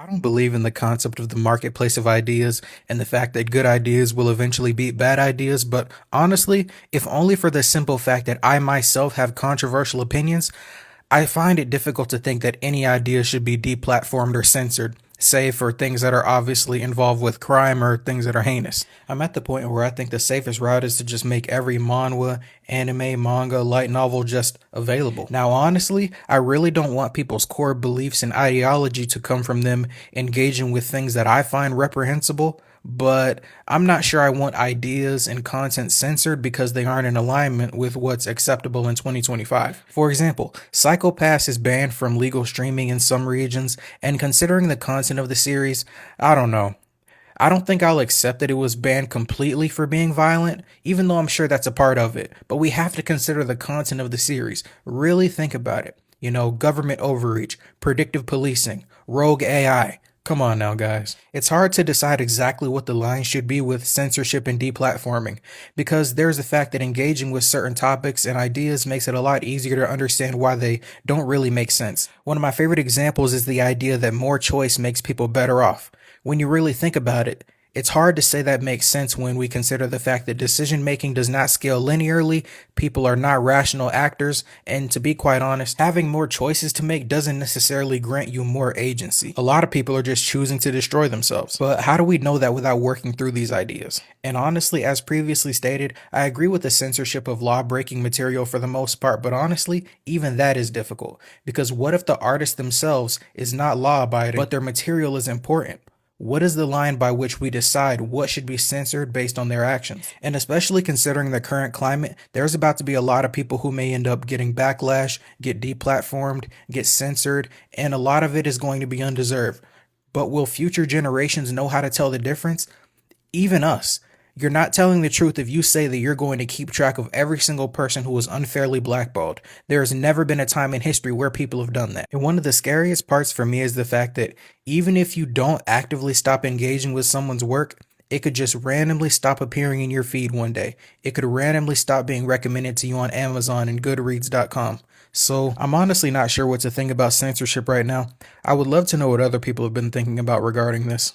I don't believe in the concept of the marketplace of ideas and the fact that good ideas will eventually beat bad ideas, but honestly, if only for the simple fact that I myself have controversial opinions, I find it difficult to think that any idea should be deplatformed or censored, save for things that are obviously involved with crime or things that are heinous. I'm at the point where I think the safest route is to just make every manhwa, anime, manga, light novel just available. Now, honestly, I really don't want people's core beliefs and ideology to come from them engaging with things that I find reprehensible, but I'm not sure I want ideas and content censored because they aren't in alignment with what's acceptable in 2025. For example, Psycho Pass is banned from legal streaming in some regions, and considering the content of the series, I don't know. I don't think I'll accept that it was banned completely for being violent, even though I'm sure that's a part of it. But we have to consider the content of the series. Really think about it. Government overreach, predictive policing, rogue AI. Come on now, guys. It's hard to decide exactly what the line should be with censorship and deplatforming, because there's the fact that engaging with certain topics and ideas makes it a lot easier to understand why they don't really make sense. One of my favorite examples is the idea that more choice makes people better off. When you really think about it, it's hard to say that makes sense when we consider the fact that decision making does not scale linearly, people are not rational actors, and to be quite honest, having more choices to make doesn't necessarily grant you more agency. A lot of people are just choosing to destroy themselves. But how do we know that without working through these ideas? And honestly, as previously stated, I agree with the censorship of law-breaking material for the most part, but honestly, even that is difficult. Because what if the artist themselves is not law-abiding, but their material is important? What is the line by which we decide what should be censored based on their actions? And especially considering the current climate, there's about to be a lot of people who may end up getting backlash, get deplatformed, get censored, and a lot of it is going to be undeserved. But will future generations know how to tell the difference? Even us. You're not telling the truth if you say that you're going to keep track of every single person who was unfairly blackballed. There has never been a time in history where people have done that. And one of the scariest parts for me is the fact that even if you don't actively stop engaging with someone's work, it could just randomly stop appearing in your feed one day. It could randomly stop being recommended to you on Amazon and Goodreads.com. So I'm honestly not sure what to think about censorship right now. I would love to know what other people have been thinking about regarding this.